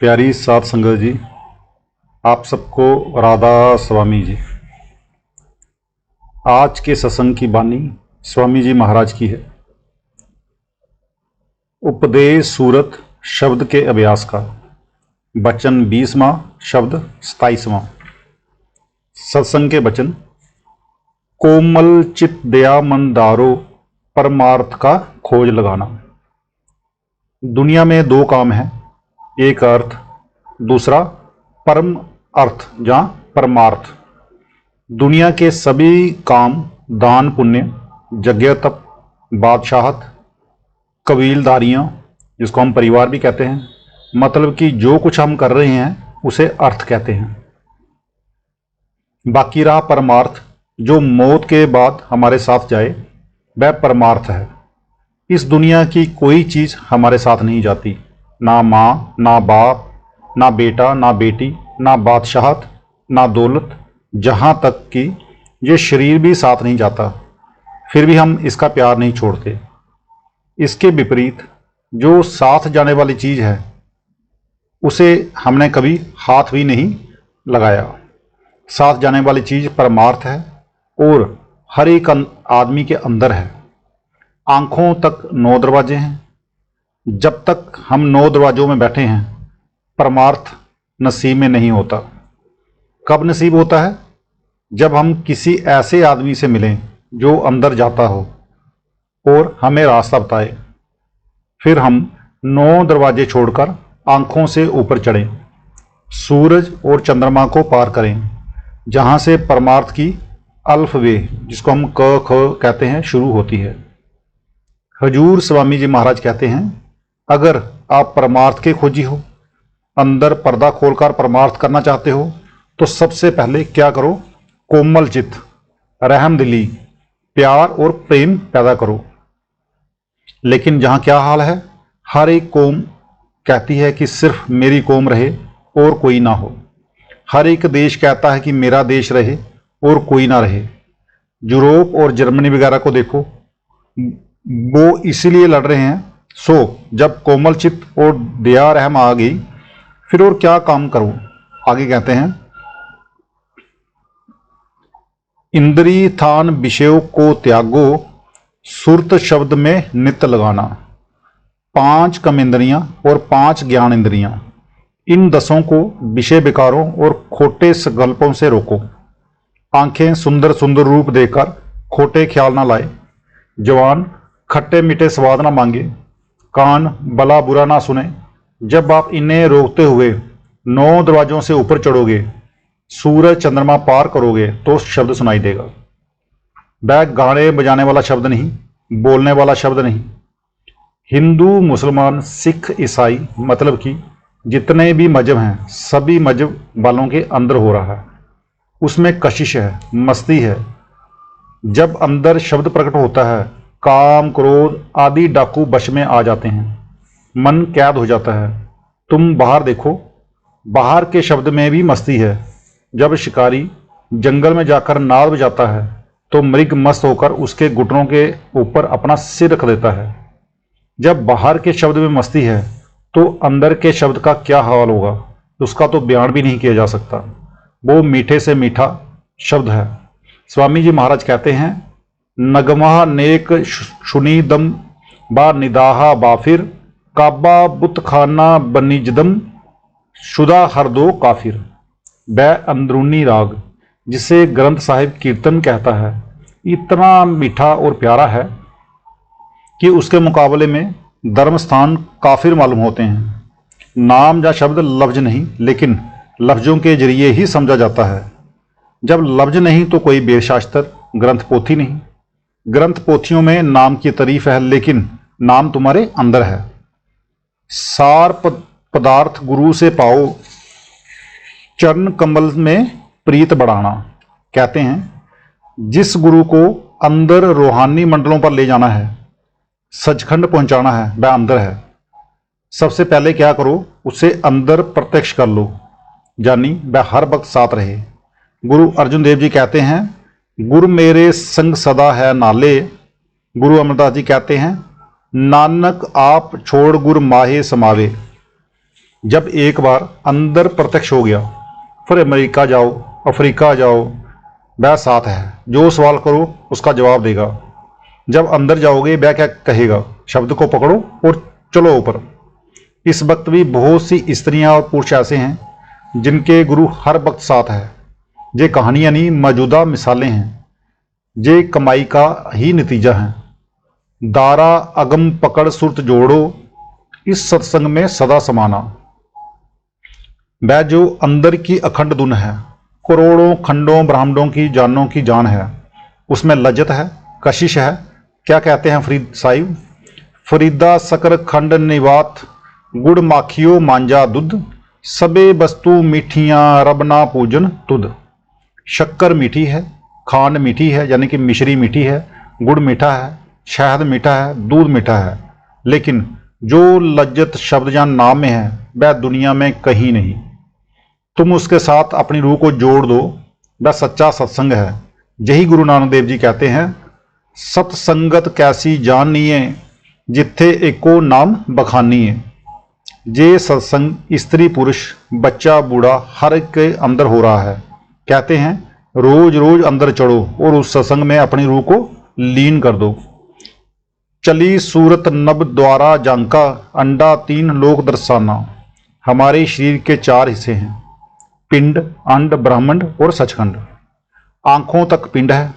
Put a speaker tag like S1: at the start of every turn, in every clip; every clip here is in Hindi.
S1: प्यारी साध संगत जी, आप सबको राधा स्वामी जी। आज के सत्संग की बानी स्वामी जी महाराज की है। उपदेश सूरत शब्द के अभ्यास का वचन 20वां, शब्द 27वां। सत्संग के वचन। कोमल चित दया मंदारो परमार्थ का खोज लगाना। दुनिया में दो काम हैं, एक अर्थ, दूसरा परम अर्थ या परमार्थ। दुनिया के सभी काम दान पुण्य, यज्ञ तप, बादशाहत, कबीलदारियाँ जिसको हम परिवार भी कहते हैं, मतलब कि जो कुछ हम कर रहे हैं उसे अर्थ कहते हैं। बाकी रहा परमार्थ, जो मौत के बाद हमारे साथ जाए, वह परमार्थ है। इस दुनिया की कोई चीज़ हमारे साथ नहीं जाती, ना माँ, ना बाप, ना बेटा, ना बेटी, ना बादशाहत, ना दौलत, जहाँ तक कि ये शरीर भी साथ नहीं जाता, फिर भी हम इसका प्यार नहीं छोड़ते। इसके विपरीत जो साथ जाने वाली चीज़ है उसे हमने कभी हाथ भी नहीं लगाया। साथ जाने वाली चीज़ परमार्थ है और हर एक आदमी के अंदर है। आँखों तक 9 दरवाजे हैं। जब तक हम 9 दरवाजों में बैठे हैं, परमार्थ नसीब में नहीं होता। कब नसीब होता है? जब हम किसी ऐसे आदमी से मिलें जो अंदर जाता हो और हमें रास्ता बताए। फिर हम 9 दरवाजे छोड़कर आँखों से ऊपर चढ़ें, सूरज और चंद्रमा को पार करें, जहाँ से परमार्थ की अल्फ वे, जिसको हम क ख कहते हैं, शुरू होती है। हजूर स्वामी जी महाराज कहते हैं, अगर आप परमार्थ के खोजी हो, अंदर पर्दा खोलकर परमार्थ करना चाहते हो, तो सबसे पहले क्या करो? कोमल चित्त, रहम दिली, प्यार और प्रेम पैदा करो। लेकिन जहाँ क्या हाल है, हर एक कौम कहती है कि सिर्फ मेरी कौम रहे और कोई ना हो। हर एक देश कहता है कि मेरा देश रहे और कोई ना रहे। यूरोप और जर्मनी वगैरह को देखो, वो इसीलिए लड़ रहे हैं। सो जब कोमल चित्त और दया रहम आ गई, फिर और क्या काम करूं? आगे कहते हैं, इंद्री थान विषयों को त्यागो, सुरत शब्द में नित्य लगाना। 5 कर्म इंद्रियां और 5 ज्ञान इंद्रियां, इन 10 को विषय विकारों और खोटे संकल्पों से रोको। आंखें सुंदर सुंदर रूप देखकर खोटे ख्याल ना लाए। जवान खट्टे मीठे स्वाद ना मांगे। कान भला बुरा ना सुने। जब आप इन्हें रोकते हुए 9 दरवाजों से ऊपर चढ़ोगे, सूरज चंद्रमा पार करोगे, तो शब्द सुनाई देगा। वह गाने बजाने वाला शब्द नहीं, बोलने वाला शब्द नहीं। हिंदू, मुसलमान, सिख, ईसाई, मतलब कि जितने भी मजहब हैं, सभी मजहब वालों के अंदर हो रहा है। उसमें कशिश है, मस्ती है। जब अंदर शब्द प्रकट होता है, काम क्रोध आदि डाकू वश में आ जाते हैं, मन कैद हो जाता है। तुम बाहर देखो, बाहर के शब्द में भी मस्ती है। जब शिकारी जंगल में जाकर नाद बजाता है, तो मृग मस्त होकर उसके घुटनों के ऊपर अपना सिर रख देता है। जब बाहर के शब्द में मस्ती है, तो अंदर के शब्द का क्या हाल होगा, उसका तो बयान भी नहीं किया जा सकता। वो मीठे से मीठा शब्द है। स्वामी जी महाराज कहते हैं, नगमा नेक शुनीदम बा निदाहा बाफिर, काबा बुतखाना बनीजदम, शुदा हर दो काफिर। वह अंदरूनी राग, जिसे ग्रंथ साहिब कीर्तन कहता है, इतना मीठा और प्यारा है कि उसके मुकाबले में धर्म स्थान काफिर मालूम होते हैं। नाम या शब्द लफ्ज नहीं, लेकिन लफ्जों के जरिए ही समझा जाता है। जब लफ्ज नहीं तो कोई वेदशास्त्र, ग्रंथ पोथी नहीं। ग्रंथ पोथियों में नाम की तारीफ है, लेकिन नाम तुम्हारे अंदर है। सार पदार्थ गुरु से पाओ, चरण कमल में प्रीत बढ़ाना। कहते हैं, जिस गुरु को अंदर रूहानी मंडलों पर ले जाना है, सचखंड पहुंचाना है, वह अंदर है। सबसे पहले क्या करो? उसे अंदर प्रत्यक्ष कर लो, यानी वह हर वक्त साथ रहे। गुरु अर्जुन देव जी कहते हैं, गुरु मेरे संग सदा है नाले। गुरु अमरदास जी कहते हैं, नानक आप छोड़ गुर माहे समावे। जब एक बार अंदर प्रत्यक्ष हो गया, फिर अमेरिका जाओ, अफ्रीका जाओ, वह साथ है, जो सवाल करो उसका जवाब देगा। जब अंदर जाओगे वह क्या कहेगा, शब्द को पकड़ो और चलो ऊपर। इस वक्त भी बहुत सी स्त्रियां और पुरुष ऐसे हैं जिनके गुरु हर वक्त साथ है। ये कहानियां नहीं, मौजूदा मिसालें हैं, ये कमाई का ही नतीजा है। दारा अगम पकड़ सुरत जोड़ो, इस सत्संग में सदा समाना। वह जो अंदर की अखंड धुन है, करोड़ों खंडों ब्रह्मांडों की जानों की जान है, उसमें लज्जत है, कशिश है। क्या कहते हैं फरीद साहिब, फरीदा सकर खंड निवात, गुड़ माखियो मांजा दुध, सबे वस्तु मीठियां रबना पूजन तुद। शक्कर मीठी है, खांड मीठी है यानी कि मिश्री मीठी है, गुड़ मीठा है, शहद मीठा है, दूध मीठा है, लेकिन जो लज्जत शब्द या नाम में है वह दुनिया में कहीं नहीं। तुम उसके साथ अपनी रूह को जोड़ दो, वह सच्चा सत्संग है। यही गुरु नानक देव जी कहते हैं, सत्संगत कैसी जानिए, जिथे एको नाम बखानिए। ये सत्संग स्त्री पुरुष बच्चा बूढ़ा हर के अंदर हो रहा है। कहते हैं रोज रोज अंदर चढ़ो और उस सत्संग में अपनी रूह को लीन कर दो। चली सूरत नभ द्वारा जांका, अंडा तीन लोक दर्शाना। हमारे शरीर के चार हिस्से हैं, पिंड, अंड, ब्रह्मांड और सचखंड। आंखों तक पिंड है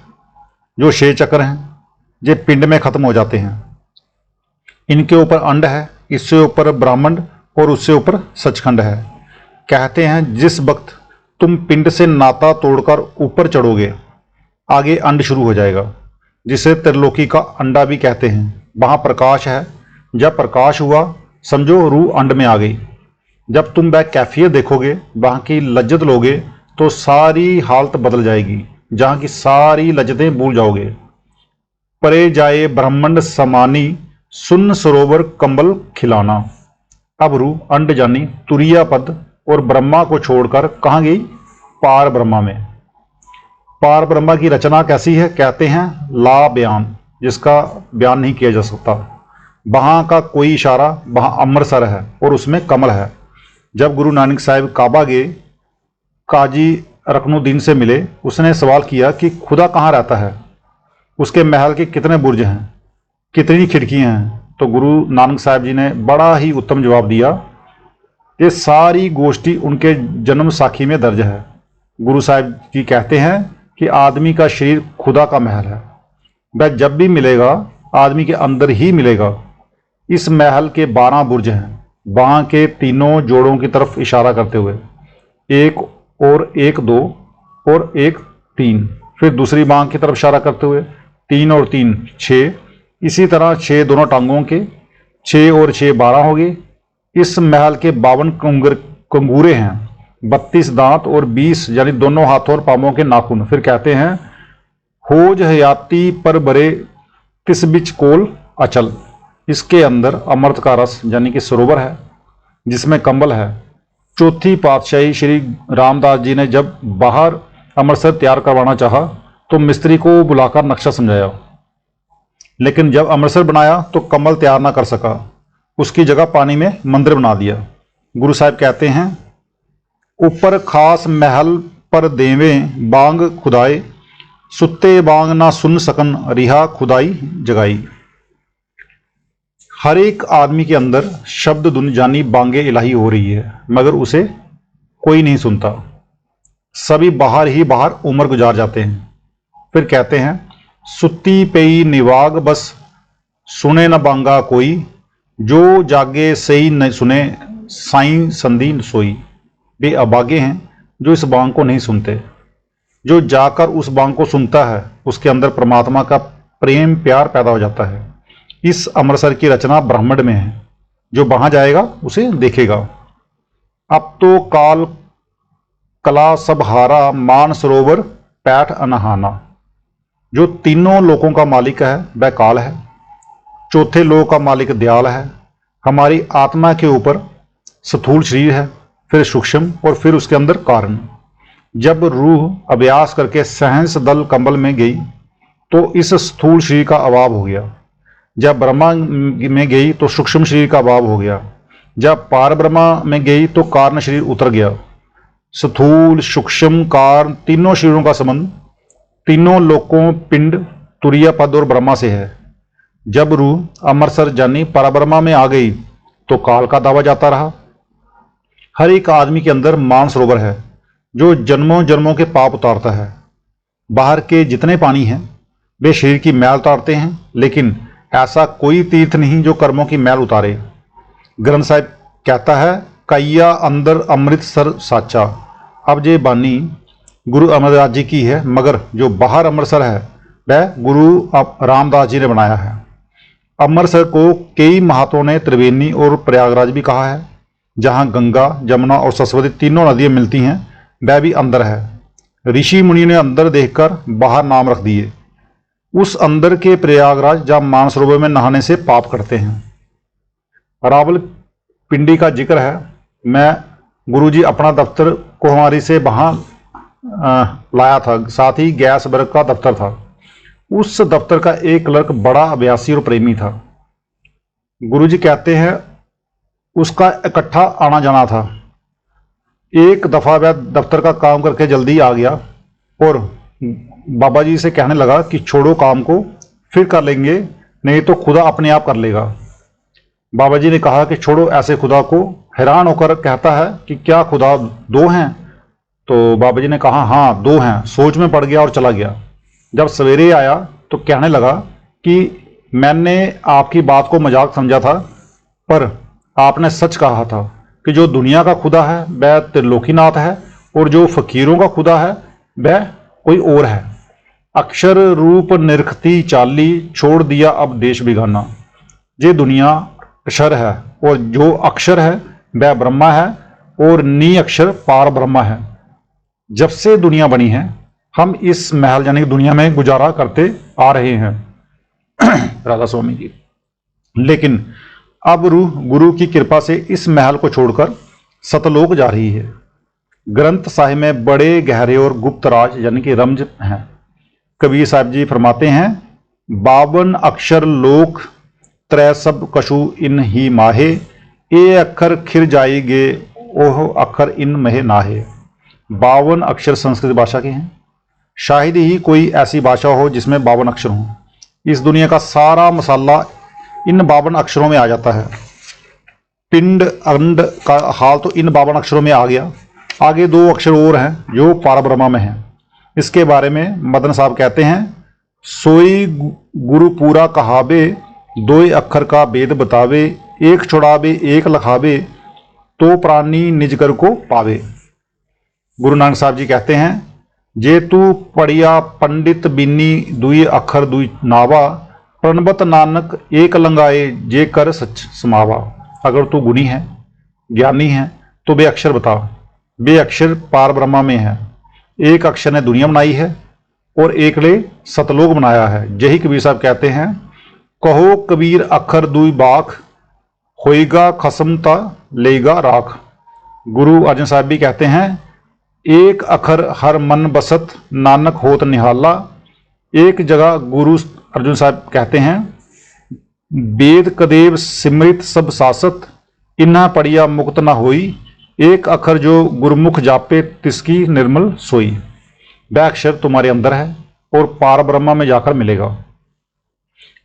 S1: जो 6 चक्र हैं, ये पिंड में खत्म हो जाते हैं। इनके ऊपर अंड है, इससे ऊपर ब्रह्मांड और उससे ऊपर सचखंड है। कहते हैं जिस वक्त तुम पिंड से नाता तोड़कर ऊपर चढ़ोगे, आगे अंड शुरू हो जाएगा, जिसे त्रिलोकी का अंडा भी कहते हैं। वहां प्रकाश है, जब प्रकाश हुआ समझो रूह अंड में आ गई। जब तुम वह कैफियत देखोगे, वहां की लज्जत लोगे, तो सारी हालत बदल जाएगी, जहां की सारी लज्जतें भूल जाओगे। परे जाए ब्रह्मांड समानी, सुन्न सरोवर कंबल खिलाना। अब रूह अंड जानी तुरिया पद और ब्रह्मा को छोड़कर कहाँ गई, पार ब्रह्मा में। पार ब्रह्मा की रचना कैसी है, कहते हैं ला बयान, जिसका बयान नहीं किया जा सकता। वहां का कोई इशारा, वहां अमृतसर है और उसमें कमल है। जब गुरु नानक साहिब काबा गए, काजी रकनुद्दीन से मिले, उसने सवाल किया कि खुदा कहाँ रहता है, उसके महल के कितने बुर्ज हैं, कितनी खिड़कियां हैं। तो गुरु नानक साहिब जी ने बड़ा ही उत्तम जवाब दिया। ये सारी गोष्ठी उनके जन्म साखी में दर्ज है। गुरु साहिब जी कहते हैं कि आदमी का शरीर खुदा का महल है। वह जब भी मिलेगा आदमी के अंदर ही मिलेगा। इस महल के 12 बुर्ज हैं, वहां के तीनों जोड़ों की तरफ इशारा करते हुए, 1 और 1 2 और 1 3, फिर दूसरी बांह की तरफ इशारा करते हुए 3 और 3 6, इसी तरह 6 दोनों टांगों के, 6 और 6 12 हो गए। इस महल के 52 कंगूरे हैं, 32 दांत और 20 यानी दोनों हाथों और पांवों के नाखून। फिर कहते हैं होज हयाती पर बरे तिस बिच कोल अचल। इसके अंदर अमृत का रस यानी कि सरोवर है, जिसमें कंबल है। चौथी पातशाही श्री रामदास जी ने जब बाहर अमृतसर तैयार करवाना चाहा तो मिस्त्री को बुलाकर नक्शा समझाया, लेकिन जब अमृतसर बनाया तो कमल तैयार ना कर सका, उसकी जगह पानी में मंदिर बना दिया। गुरु साहिब कहते हैं ऊपर खास महल पर देवें बांग खुदाए, सुत्ते बांग ना सुन सकन रिहा खुदाई जगाई। हर एक आदमी के अंदर शब्द धुन जानी बांगे इलाही हो रही है, मगर उसे कोई नहीं सुनता। सभी बाहर ही बाहर उम्र गुजार जाते हैं। फिर कहते हैं सुत्ती पेई निवाग बस सुने न बांगा कोई, जो जागे सही न सुने साईं संधि सोई। वे अभागे हैं जो इस बांग को नहीं सुनते। जो जाकर उस बांग को सुनता है उसके अंदर परमात्मा का प्रेम प्यार पैदा हो जाता है। इस अमृतसर की रचना ब्रह्मांड में है, जो वहां जाएगा उसे देखेगा। अब तो काल कला सब हारा, मान सरोवर पैठ अनहाना। जो तीनों लोकों का मालिक है वह काल है, चौथे लोक का मालिक दयाल है। हमारी आत्मा के ऊपर स्थूल शरीर है, फिर सूक्ष्म और फिर उसके अंदर कारण। जब रूह अभ्यास करके सहंस दल कंबल में गई तो इस स्थूल शरीर का अभाव हो गया। जब ब्रह्मा में गई तो सूक्ष्म शरीर का अभाव हो गया। जब पार ब्रह्मा में गई तो कारण शरीर उतर गया। स्थूल सूक्ष्म कारण तीनों शरीरों का संबंध तीनों लोकों पिंड तुरीय पद और ब्रह्मा से है। जब रूह अमरसर जानी परब्रह्मा में आ गई तो काल का दावा जाता रहा। हर एक आदमी के अंदर मानसरोवर है जो जन्मों जन्मों के पाप उतारता है। बाहर के जितने पानी हैं वे शरीर की मैल उतारते हैं, लेकिन ऐसा कोई तीर्थ नहीं जो कर्मों की मैल उतारे। ग्रंथ साहिब कहता है, कैया अंदर अमृतसर साचा। अब ये बानी गुरु अमरदास जी की है, मगर जो बाहर अमृतसर है वह गुरु रामदास जी ने बनाया है। अमृतसर को कई महात्माओं ने त्रिवेणी और प्रयागराज भी कहा है। जहाँ गंगा जमुना और सरस्वती तीनों नदियाँ मिलती हैं वह भी अंदर है। ऋषि मुनि ने अंदर देखकर बाहर नाम रख दिए। उस अंदर के प्रयागराज जहाँ मानसरोवर में नहाने से पाप करते हैं। रावल पिंडी का जिक्र है। मैं गुरुजी अपना दफ्तर कोहमारी से वहाँ लाया था, साथ ही गैस वर्ग का दफ्तर था। उस दफ्तर का एक क्लर्क बड़ा अभ्यासी और प्रेमी था। गुरुजी कहते हैं उसका इकट्ठा आना जाना था। एक दफ़ा वह दफ्तर का काम करके जल्दी आ गया और बाबा जी से कहने लगा कि छोड़ो काम को, फिर कर लेंगे, नहीं तो खुदा अपने आप कर लेगा। बाबा जी ने कहा कि छोड़ो ऐसे खुदा को। हैरान होकर कहता है कि क्या खुदा दो हैं? तो बाबा जी ने कहा हाँ 2 हैं। सोच में पड़ गया और चला गया। जब सवेरे आया तो कहने लगा कि मैंने आपकी बात को मजाक समझा था, पर आपने सच कहा था कि जो दुनिया का खुदा है वह त्रिलोकीनाथ है और जो फकीरों का खुदा है वह कोई और है। अक्षर रूप निरखती चाली, छोड़ दिया अब देश बिगाना। ये दुनिया अक्षर है और जो अक्षर है वह ब्रह्मा है और नी अक्षर पार ब्रह्मा है। जब से दुनिया बनी है हम इस महल यानी कि दुनिया में गुजारा करते आ रहे हैं राधा स्वामी जी। लेकिन अब रूह गुरु की कृपा से इस महल को छोड़कर सतलोक जा रही है। ग्रंथ साहिब में बड़े गहरे और गुप्त राज यानी कि रमज हैं। कबीर साहब जी फरमाते हैं, 52 अक्षर लोक त्रै सब कशु इन ही माहे, ए अक्षर खिर जाएगे ओह अक्षर इन महे नाहे। 52 अक्षर संस्कृत भाषा के हैं। शायद ही कोई ऐसी भाषा हो जिसमें 52 अक्षर हों। इस दुनिया का सारा मसाला इन 52 अक्षरों में आ जाता है। पिंड अंड का हाल तो इन 52 अक्षरों में आ गया। आगे 2 अक्षर और हैं जो पारब्रह्मा में हैं। इसके बारे में मदन साहब कहते हैं, सोई गुरु पूरा कहावे, 2 अक्षर का वेद बतावे, एक छुड़ावे एक लखावे, तो प्राणी निजगर को पावे। गुरु नानक साहब जी कहते हैं, जे तू पढ़िया पंडित बीनी, दुई अक्षर दुई नावा, प्रणबत नानक एक लंगाए, जे कर सच समावा। अगर तू गुणी है ज्ञानी है तो बे अक्षर बता। बे अक्षर पार ब्रह्मा में है। एक अक्षर ने दुनिया बनाई है और एक ने सतलोक बनाया है। यही कबीर साहब कहते हैं, कहो कबीर अक्षर दुई बाख, होएगा खसमता लेगा राख। गुरु अर्जन साहब भी कहते हैं, एक अखर हर मन बसत, नानक होत निहाला। एक जगह गुरु अर्जुन साहब कहते हैं, वेद कदेव सिमरित सब सासत, इन्ना पढ़िया मुक्त न होई, एक अखर जो गुरुमुख जापे तिसकी निर्मल सोई। वह अक्षर तुम्हारे अंदर है और पार ब्रह्मा में जाकर मिलेगा।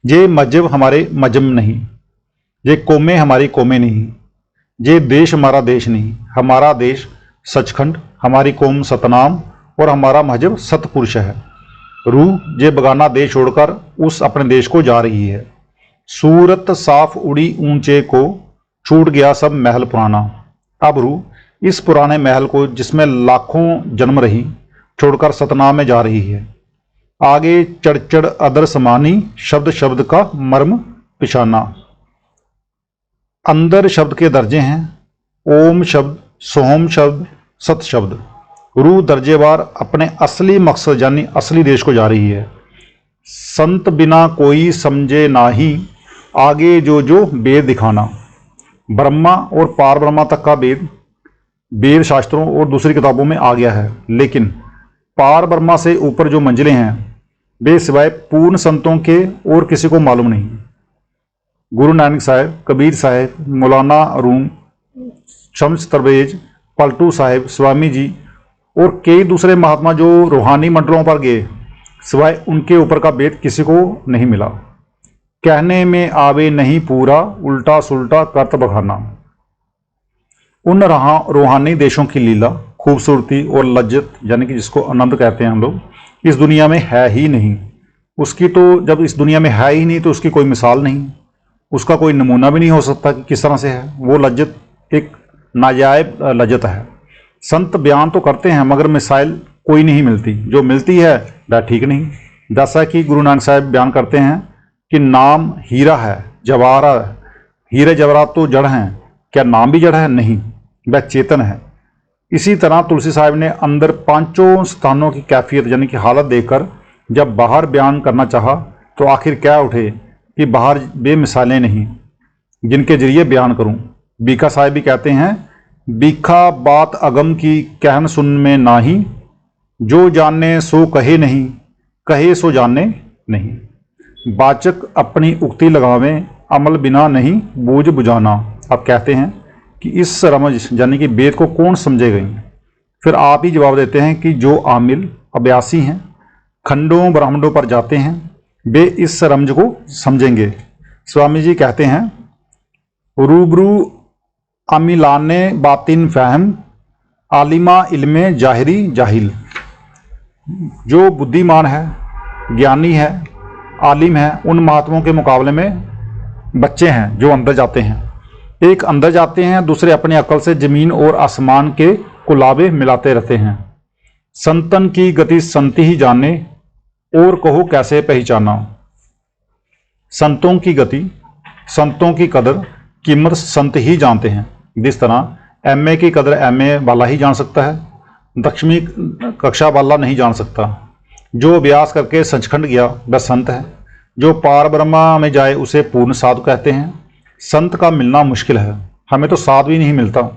S1: ये मजहब हमारे मजहब नहीं, ये कौमें हमारी कौमें नहीं, ये देश हमारा देश नहीं। हमारा देश सचखंड, हमारी कौम सतनाम और हमारा मजहब सतपुरुष है। रूह ये बगाना देश छोड़कर उस अपने देश को जा रही है। सूरत साफ उड़ी ऊंचे को, छूट गया सब महल पुराना। अब रूह इस पुराने महल को जिसमें लाखों जन्म रही छोड़कर सतनाम में जा रही है। आगे चढ़ चढ़ अदर समानी, शब्द शब्द का मर्म पिछाना। अंदर शब्द के दर्जे हैं, ओम शब्द, सोहम शब्द, सत शब्द। रूह दर्जेवार अपने असली मकसद यानी असली देश को जा रही है। संत बिना कोई समझे नाही, आगे जो जो वेद दिखाना। ब्रह्मा और पार ब्रह्मा तक का वेद शास्त्रों और दूसरी किताबों में आ गया है, लेकिन पार ब्रह्मा से ऊपर जो मंजिलें हैं वे सिवाय पूर्ण संतों के और किसी को मालूम नहीं। गुरु नानक साहब, कबीर साहब, मौलाना रूम, शम्स तरवेज, पलटू साहिब, स्वामी जी और कई दूसरे महात्मा जो रूहानी मंडलों पर गए, सिवाय उनके ऊपर का भेद किसी को नहीं मिला। कहने में आवे नहीं पूरा, उल्टा सुल्टा करत बखाना। उन रूहानी देशों की लीला, खूबसूरती और लज्जत, यानी कि जिसको आनंद कहते हैं हम लोग, इस दुनिया में है ही नहीं। उसकी तो जब इस दुनिया में है ही नहीं तो उसकी कोई मिसाल नहीं, उसका कोई नमूना भी नहीं हो सकता कि किस तरह से है। वो लज्जत एक नाजायब लज्जत है। संत बयान तो करते हैं मगर मिसाइल कोई नहीं मिलती, जो मिलती है वह ठीक नहीं। जैसा कि गुरु नानक साहब बयान करते हैं कि नाम हीरा है, जवाहरात है। हीरे जवाहरात तो जड़ हैं, क्या नाम भी जड़ है? नहीं, वह चेतन है। इसी तरह तुलसी साहब ने अंदर पांचों स्थानों की कैफियत यानी कि हालत देखकर जब बाहर बयान करना चाहा तो आखिर क्या उठे कि बाहर बेमिसालें नहीं जिनके जरिए बयान करूं। बीका साहब भी कहते हैं, बीखा बात अगम की कहन सुन में नाही, जो जाने सो कहे नहीं, कहे सो जाने नहीं। बाचक अपनी उक्ति लगावें, अमल बिना नहीं बूझ बुझाना। अब कहते हैं कि इस रमज यानी कि वेद को कौन समझेगा। फिर आप ही जवाब देते हैं कि जो आमिल अभ्यासी हैं, खंडों ब्रह्मांडों पर जाते हैं, वे इस रमज को समझेंगे। स्वामी जी कहते हैं, रूबरू अमिलाने बातिन फहम, आलिमा इल्मे जाहिरी जाहिल। जो बुद्धिमान है, ज्ञानी है, आलिम है, उन महात्माओं के मुकाबले में बच्चे हैं जो अंदर जाते हैं। एक अंदर जाते हैं, दूसरे अपनी अकल से जमीन और आसमान के कुलाबे मिलाते रहते हैं। संतन की गति संत ही जाने, और कहो कैसे पहचाना। संतों की गति, संतों की कदर कीमत संत ही जानते हैं। जिस तरह एमए की कदर एमए वाला ही जान सकता है, 10वीं कक्षा वाला नहीं जान सकता। जो अभ्यास करके सचखंड गया वह संत है। जो पार ब्रह्मा में जाए उसे पूर्ण साधु कहते हैं। संत का मिलना मुश्किल है, हमें तो साधु ही नहीं मिलता।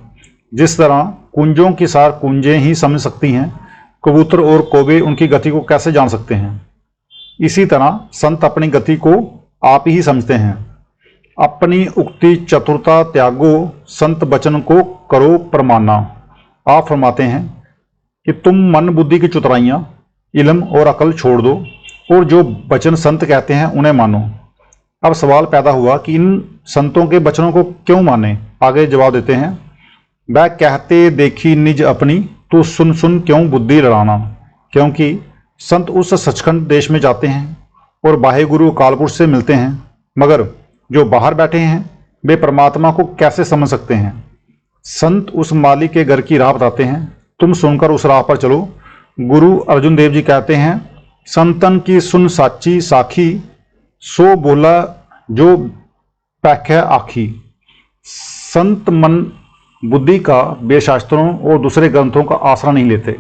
S1: जिस तरह कुंजों की सार कुंजें ही समझ सकती हैं, कबूतर और कौवे उनकी गति को कैसे जान सकते हैं। इसी तरह संत अपनी गति को आप ही समझते हैं। अपनी उक्ति चतुरता त्यागो, संत वचन को करो प्रमाना। आप फरमाते हैं कि तुम मन बुद्धि की चतुराइयाँ, इल्म और अकल छोड़ दो और जो वचन संत कहते हैं उन्हें मानो। अब सवाल पैदा हुआ कि इन संतों के वचनों को क्यों माने। आगे जवाब देते हैं, वह कहते देखी निज अपनी, तो सुन सुन क्यों बुद्धि लड़ाना। क्योंकि संत उस सचखंड देश में जाते हैं और बाह्य गुरु अकाल पुरुष से मिलते हैं, मगर जो बाहर बैठे हैं वे परमात्मा को कैसे समझ सकते हैं। संत उस मालिक के घर की राह बताते हैं, तुम सुनकर उस राह पर चलो। गुरु अर्जुन देव जी कहते हैं, संतन की सुन साची साखी, सो बोला जो पैख्या आखी। संत मन बुद्धि का वेदशास्त्रों और दूसरे ग्रंथों का आसरा नहीं लेते,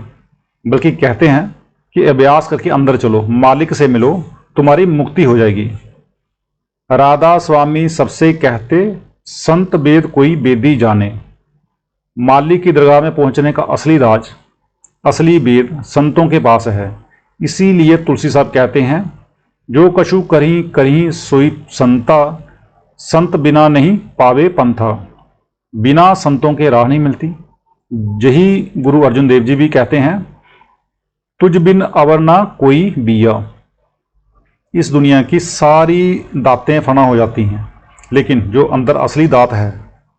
S1: बल्कि कहते हैं कि अभ्यास करके अंदर चलो, मालिक से मिलो, तुम्हारी मुक्ति हो जाएगी। राधा स्वामी सबसे कहते, संत वेद कोई वेदी जाने। मालिक की दरगाह में पहुंचने का असली राज, असली वेद संतों के पास है। इसीलिए तुलसी साहब कहते हैं, जो कछु करी करी सोई संता, संत बिना नहीं पावे पंथा। बिना संतों के राह नहीं मिलती। यही गुरु अर्जुन देव जी भी कहते हैं, तुझ बिन अवर ना कोई बिया। इस दुनिया की सारी दातें फना हो जाती हैं, लेकिन जो अंदर असली दात है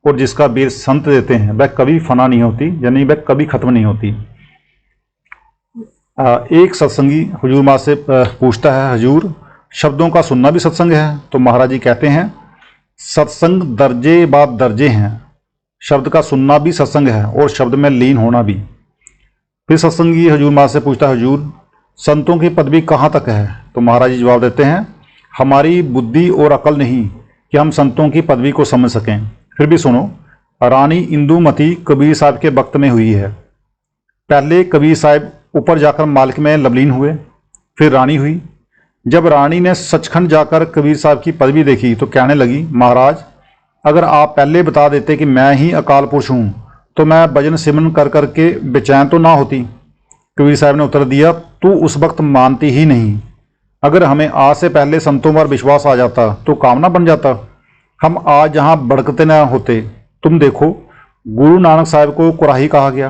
S1: और जिसका बीज संत देते हैं वह कभी फना नहीं होती, यानी वह कभी खत्म नहीं होती। एक सत्संगी हुजूर माँ से पूछता है, हुजूर शब्दों का सुनना भी सत्संग है? तो महाराज जी कहते हैं, सत्संग दर्जे बाद दर्जे हैं। शब्द का सुनना भी सत्संग है और शब्द में लीन होना भी। फिर सत्संगी हजूर माँ से पूछता है, हजूर संतों की पदवी कहाँ तक है? तो महाराज जी जवाब देते हैं, हमारी बुद्धि और अकल नहीं कि हम संतों की पदवी को समझ सकें। फिर भी सुनो, रानी इंदुमती कबीर साहब के वक्त में हुई है। पहले कबीर साहब ऊपर जाकर मालिक में लवलीन हुए, फिर रानी हुई। जब रानी ने सचखंड जाकर कबीर साहब की पदवी देखी तो कहने लगी, महाराज अगर आप पहले बता देते कि मैं ही अकाल पुरुष हूँ तो मैं भजन सिमरन कर करके बेचैन तो ना होती। कबीर साहब ने उत्तर दिया, तू उस वक्त मानती ही नहीं। अगर हमें आज से पहले संतों पर विश्वास आ जाता तो काम ना बन जाता। हम आज जहाँ भड़कते ना होते। तुम देखो, गुरु नानक साहब को कुराही कहा गया।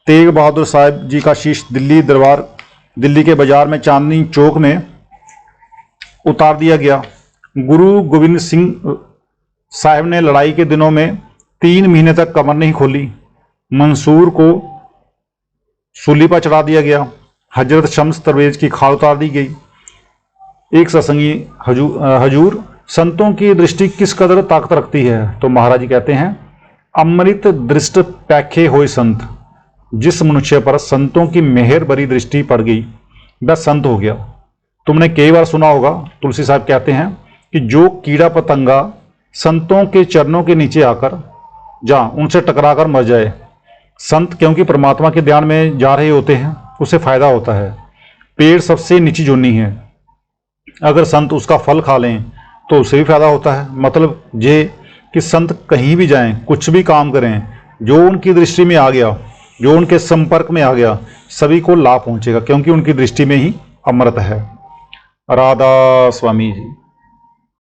S1: तेग बहादुर साहब जी का शीश दिल्ली के बाजार में चांदनी चौक में उतार दिया गया। गुरु गोविंद सिंह साहब ने लड़ाई के दिनों में 3 महीने तक कमर नहीं खोली। मंसूर को सूली पर चढ़ा दिया गया। हजरत शम्स तबरेज की खाल उतार दी गई। एक सत्संगी हजूर, संतों की दृष्टि किस कदर ताकत रखती है? तो महाराज जी कहते हैं, अमृत दृष्ट पैखे होए संत। जिस मनुष्य पर संतों की मेहर भरी दृष्टि पड़ गई वह संत हो गया। तुमने कई बार सुना होगा, तुलसी साहब कहते हैं कि जो कीड़ा पतंगा संतों के चरणों के नीचे आकर उनसे टकराकर मर जाए, संत क्योंकि परमात्मा के ध्यान में जा रहे होते हैं, उसे फायदा होता है। पेड़ सबसे नीची जोनी है, अगर संत उसका फल खा लें तो उसे भी फायदा होता है। मतलब ये कि संत कहीं भी जाएं, कुछ भी काम करें, जो उनकी दृष्टि में आ गया, जो उनके संपर्क में आ गया, सभी को लाभ पहुंचेगा, क्योंकि उनकी दृष्टि में ही अमृत है। राधा स्वामी जी।